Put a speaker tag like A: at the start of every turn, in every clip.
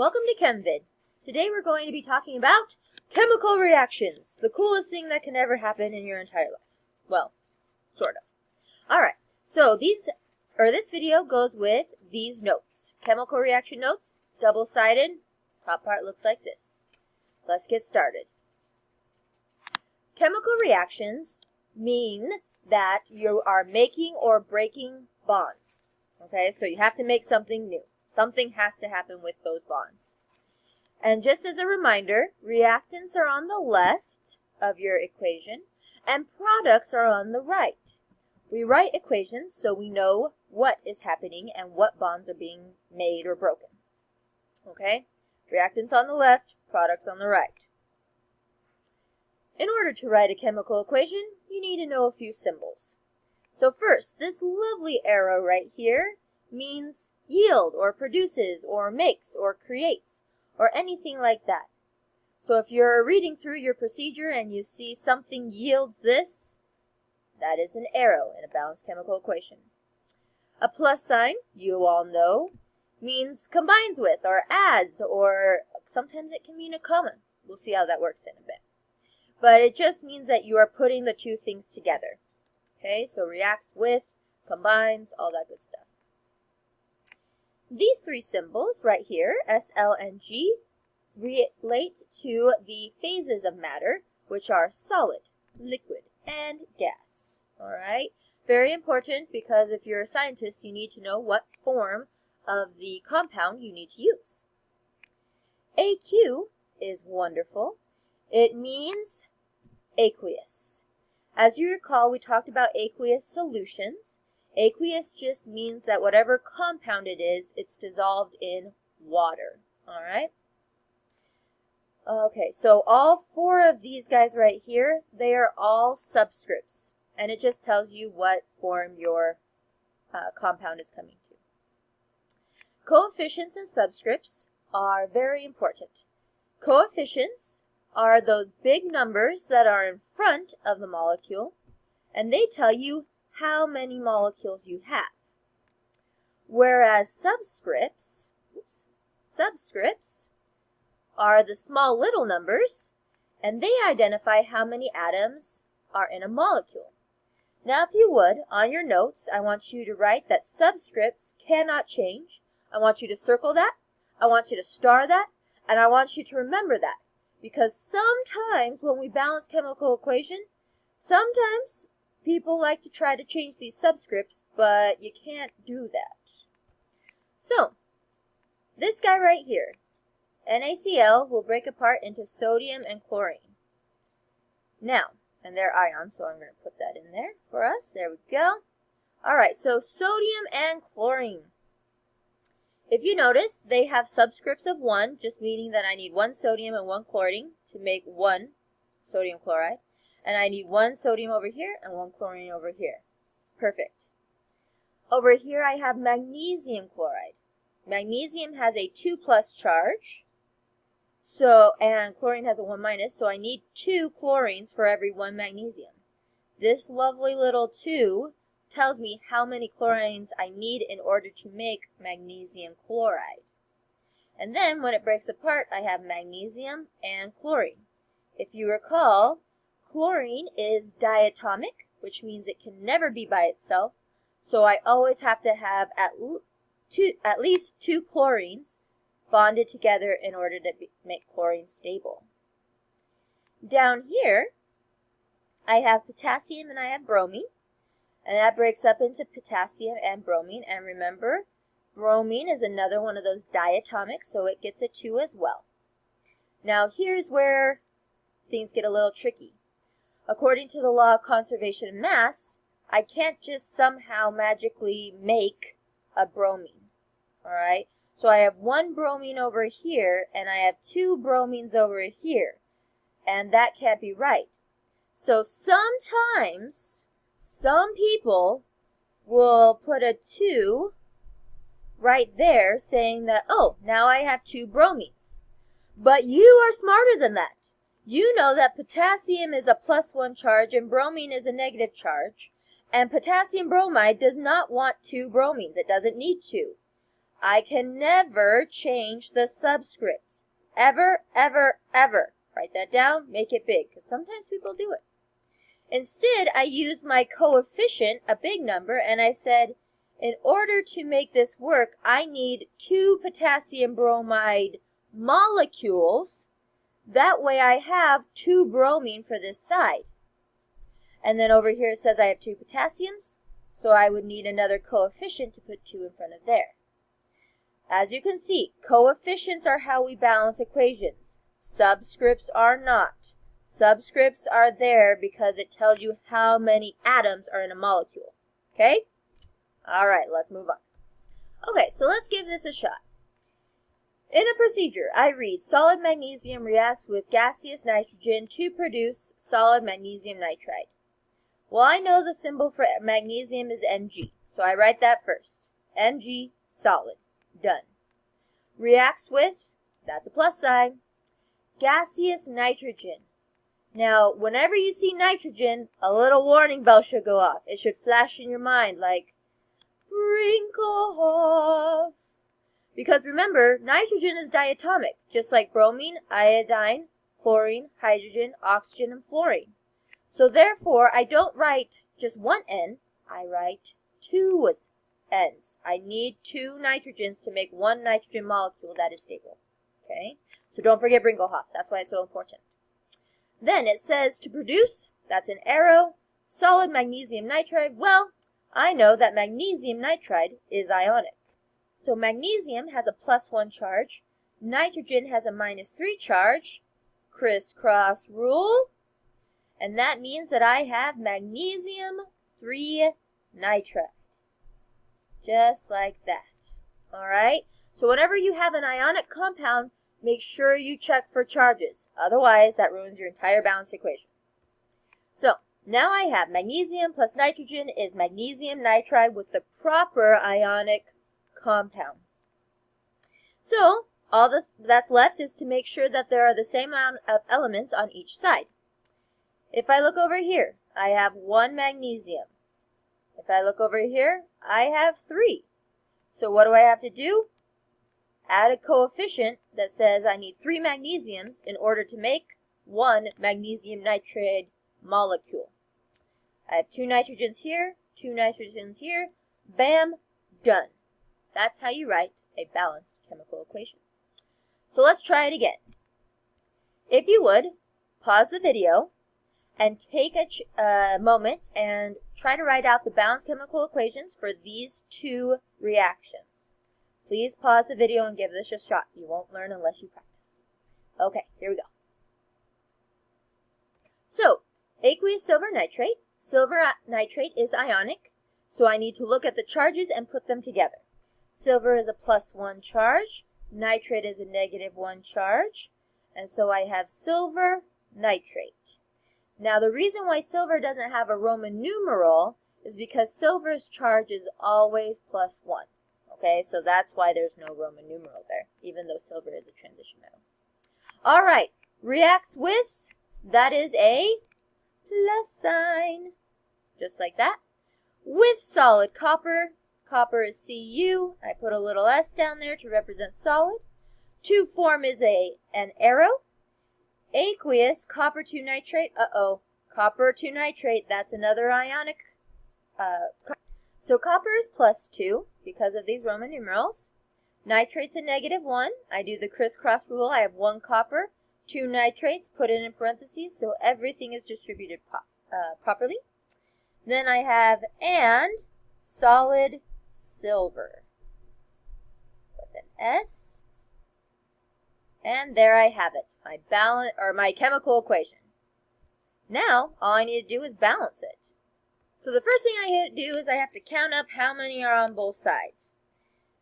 A: Welcome to ChemVid. Today we're going to be talking about chemical reactions, the coolest thing that can ever happen in your entire life. Well, sort of. Alright, so this video goes with these notes. Chemical reaction notes, double-sided, top part looks like this. Let's get started. Chemical reactions mean that you are making or breaking bonds. Okay, so you have to make something new. Something has to happen with those bonds. And just as a reminder, reactants are on the left of your equation, and products are on the right. We write equations so we know what is happening and what bonds are being made or broken. Okay? Reactants on the left, products on the right. In order to write a chemical equation, you need to know a few symbols. So first, this lovely arrow right here means yield or produces or makes or creates or anything like that. So if you're reading through your procedure and you see something yields this, that is an arrow in a balanced chemical equation. A plus sign, you all know, means combines with or adds, or sometimes it can mean a comma. We'll see how that works in a bit. But it just means that you are putting the two things together. Okay, so reacts with, combines, all that good stuff. These three symbols right here, S, L, and G, relate to the phases of matter, which are solid, liquid, and gas. Alright, very important because if you're a scientist, you need to know what form of the compound you need to use. AQ is wonderful. It means aqueous. As you recall, we talked about aqueous solutions. Aqueous just means that whatever compound it is, it's dissolved in water. Alright? Okay, so all four of these guys right here, they are all subscripts. And it just tells you what form your compound is coming to. Coefficients and subscripts are very important. Coefficients are those big numbers that are in front of the molecule, and they tell you how many molecules you have. Whereas subscripts are the small little numbers, and they identify how many atoms are in a molecule. Now, if you would, on your notes, I want you to write that subscripts cannot change. I want you to circle that, I want you to star that, and I want you to remember that. Because sometimes when we balance chemical equation, sometimes people like to try to change these subscripts, but you can't do that. So, this guy right here, NaCl, will break apart into sodium and chlorine. Now, and they're ions, so I'm going to put that in there for us. There we go. Alright, so sodium and chlorine. If you notice, they have subscripts of 1, just meaning that I need 1 sodium and 1 chlorine to make 1 sodium chloride. And I need 1 sodium over here and 1 chlorine over here. Perfect. Over here I have magnesium chloride. Magnesium has a 2+ charge, and chlorine has a 1-, so I need 2 chlorines for every 1 magnesium. This lovely little 2 tells me how many chlorines I need in order to make magnesium chloride. And then when it breaks apart, I have magnesium and chlorine. If you recall, chlorine is diatomic, which means it can never be by itself, so I always have to have at least 2 chlorines bonded together in order to make chlorine stable. Down here, I have potassium and I have bromine. And that breaks up into potassium and bromine. And remember, bromine is another one of those diatomics, so it gets a 2 as well. Now here's where things get a little tricky. According to the law of conservation of mass, I can't just somehow magically make a bromine. Alright? So I have 1 bromine over here, and I have 2 bromines over here. And that can't be right. So sometimes some people will put a 2 right there saying that, oh, now I have 2 bromines. But you are smarter than that. You know that potassium is a +1 charge and bromine is a negative charge. And potassium bromide does not want 2 bromines. It doesn't need 2. I can never change the subscript. Ever, ever, ever. Write that down, make it big, because sometimes people do it. Instead, I used my coefficient, a big number, and I said, in order to make this work, I need 2 potassium bromide molecules. That way I have 2 bromine for this side. And then over here it says I have 2 potassiums, so I would need another coefficient to put 2 in front of there. As you can see, coefficients are how we balance equations. Subscripts are not. Subscripts are there because it tells you how many atoms are in a molecule. Okay? All right, let's move on. Okay, so let's give this a shot. In a procedure, I read solid magnesium reacts with gaseous nitrogen to produce solid magnesium nitride. Well, I know the symbol for magnesium is Mg, so I write that first. Mg, solid. Done. Reacts with, that's a plus sign, gaseous nitrogen. Now, whenever you see nitrogen, a little warning bell should go off. It should flash in your mind like, Brinkhoff. Because remember, nitrogen is diatomic, just like bromine, iodine, chlorine, hydrogen, oxygen, and fluorine. So therefore, I don't write just one N, I write 2 N's. I need 2 nitrogens to make 1 nitrogen molecule that is stable. Okay? So don't forget Brinkhoff. That's why it's so important. Then it says to produce, that's an arrow, solid magnesium nitride. Well, I know that magnesium nitride is ionic. So magnesium has a +1 charge, nitrogen has a -3 charge, crisscross rule, and that means that I have magnesium 3 nitride. Just like that. Alright? So whenever you have an ionic compound, make sure you check for charges. Otherwise, that ruins your entire balanced equation. So, now I have magnesium plus nitrogen is magnesium nitride with the proper ionic compound. So, all that's left is to make sure that there are the same amount of elements on each side. If I look over here, I have 1 magnesium. If I look over here, I have 3. So what do I have to do? Add a coefficient that says I need 3 magnesiums in order to make 1 magnesium nitride molecule. I have 2 nitrogens here, 2 nitrogens here. Bam, done. That's how you write a balanced chemical equation. So let's try it again. If you would, pause the video and take a moment and try to write out the balanced chemical equations for these 2 reactions. Please pause the video and give this a shot. You won't learn unless you practice. Okay, here we go. So, aqueous silver nitrate. Silver nitrate is ionic, so I need to look at the charges and put them together. Silver is a +1 charge, nitrate is a -1 charge, and so I have silver nitrate. Now the reason why silver doesn't have a Roman numeral is because silver's charge is always +1. Okay, so that's why there's no Roman numeral there, even though silver is a transition metal. All right, reacts with, that is a plus sign, just like that. With solid copper, copper is Cu, I put a little S down there to represent solid. To form is an arrow. Aqueous, copper 2 nitrate, copper 2 nitrate, that's another ionic. So copper is +2 because of these Roman numerals. Nitrate's a -1. I do the crisscross rule. I have 1 copper, 2 nitrates, put it in parentheses, so everything is distributed properly. Then I have and solid silver with an S. And there I have it, my chemical equation. Now, all I need to do is balance it. So the first thing I do is I have to count up how many are on both sides.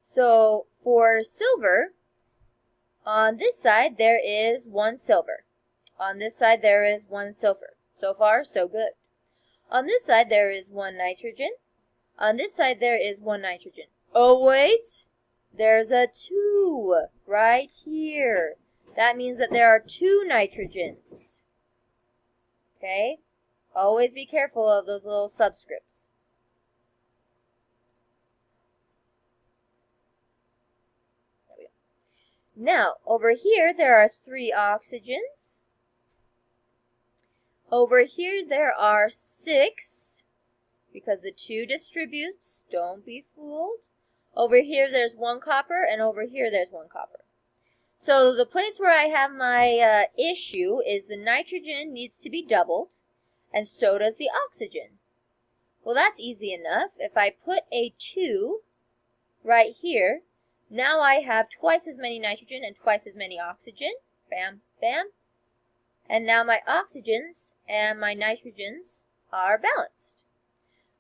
A: So for silver, on this side there is 1 silver. On this side there is 1 silver. So far, so good. On this side there is 1 nitrogen. On this side there is 1 nitrogen. Oh wait, there's a 2 right here. That means that there are 2 nitrogens. Okay? Always be careful of those little subscripts. Now, over here there are 3 oxygens. Over here there are 6, because the 2 distributes. Don't be fooled. Over here there's 1 copper, and over here there's 1 copper. So the place where I have my issue is the nitrogen needs to be doubled, and so does the oxygen. Well, that's easy enough. If I put a 2 right here, now I have twice as many nitrogen and twice as many oxygen. Bam, bam. And now my oxygens and my nitrogens are balanced.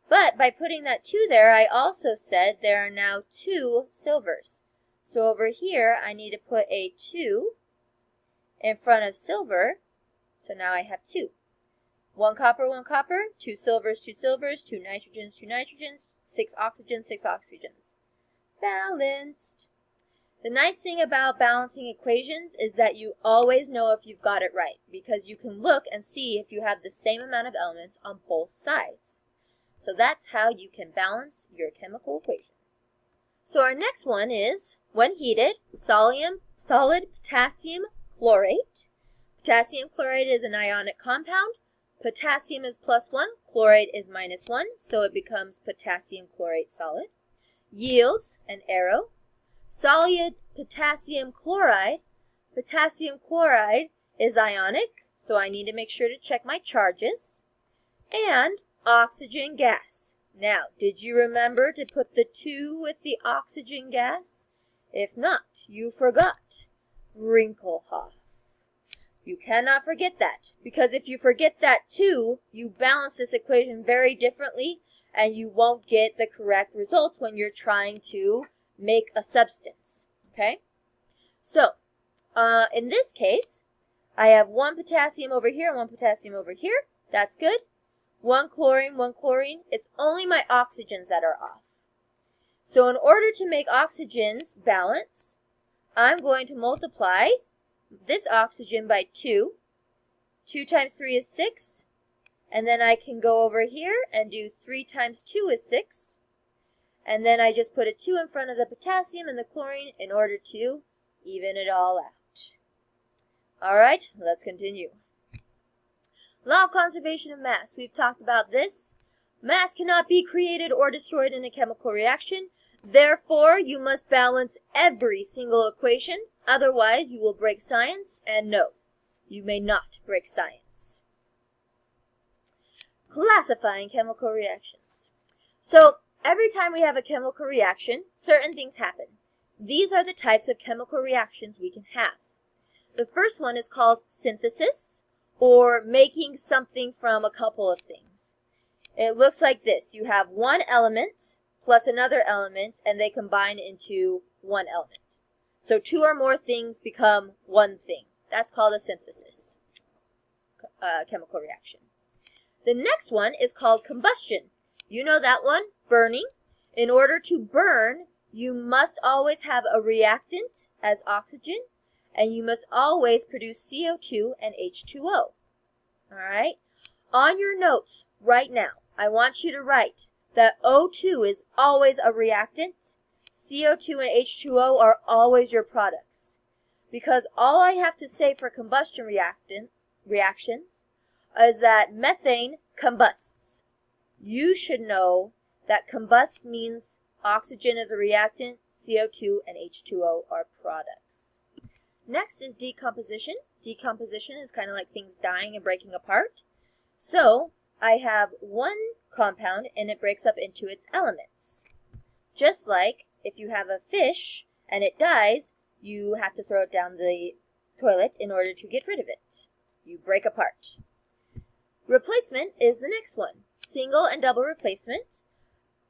A: But by putting that 2 there, I also said there are now 2 silvers. So over here, I need to put a 2 in front of silver. So now I have 2. 1 copper, 1 copper, 2 silvers, 2 silvers, 2 nitrogens, 2 nitrogens, 6 oxygens, 6 oxygens. Balanced. The nice thing about balancing equations is that you always know if you've got it right, because you can look and see if you have the same amount of elements on both sides. So that's how you can balance your chemical equation. So our next one is, when heated, solid potassium chlorate. Potassium chloride is an ionic compound. Potassium is +1, chloride is -1, so it becomes potassium chlorate solid. Yields an arrow. Solid potassium chloride. Potassium chloride is ionic, so I need to make sure to check my charges. And oxygen gas. Now, did you remember to put the 2 with the oxygen gas? If not, you forgot. Wrinklehoff. You cannot forget that, because if you forget that 2, you balance this equation very differently, and you won't get the correct results when you're trying to make a substance. Okay? So, in this case, I have 1 potassium over here and 1 potassium over here. That's good. 1 chlorine, 1 chlorine. It's only my oxygens that are off. So in order to make oxygens balance, I'm going to multiply this oxygen by 2. 2 times 3 is 6. And then I can go over here and do 3 times 2 is 6. And then I just put a 2 in front of the potassium and the chlorine in order to even it all out. Alright, let's continue. Law of conservation of mass. We've talked about this. Mass cannot be created or destroyed in a chemical reaction. Therefore, you must balance every single equation. Otherwise, you will break science. And no, you may not break science. Classifying chemical reactions. So, every time we have a chemical reaction, certain things happen. These are the types of chemical reactions we can have. The first one is called synthesis, or making something from a couple of things. It looks like this. You have one element plus another element, and they combine into one element. So 2 or more things become one thing. That's called a synthesis chemical reaction. The next one is called combustion. You know that one, burning. In order to burn, you must always have a reactant as oxygen, and you must always produce CO2 and H2O. All right? On your notes right now, I want you to write that O2 is always a reactant, CO2 and H2O are always your products. Because all I have to say for combustion reactions is that methane combusts. You should know that combust means oxygen is a reactant, CO2 and H2O are products. Next is decomposition. Decomposition is kind of like things dying and breaking apart. So, I have one compound and it breaks up into its elements. Just like if you have a fish and it dies, you have to throw it down the toilet in order to get rid of it. You break apart. Replacement is the next one. Single and double replacement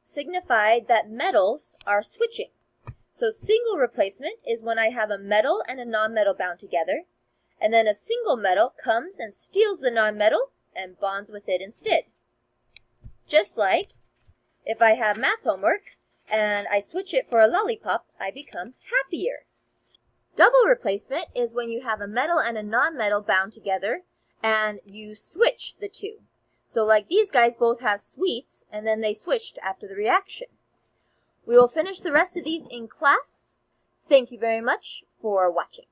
A: signified that metals are switching. So single replacement is when I have a metal and a nonmetal bound together, and then a single metal comes and steals the nonmetal and bonds with it instead. Just like if I have math homework and I switch it for a lollipop, I become happier. Double replacement is when you have a metal and a nonmetal bound together and you switch the two. So like these guys both have sweets and then they switched after the reaction. We will finish the rest of these in class. Thank you very much for watching.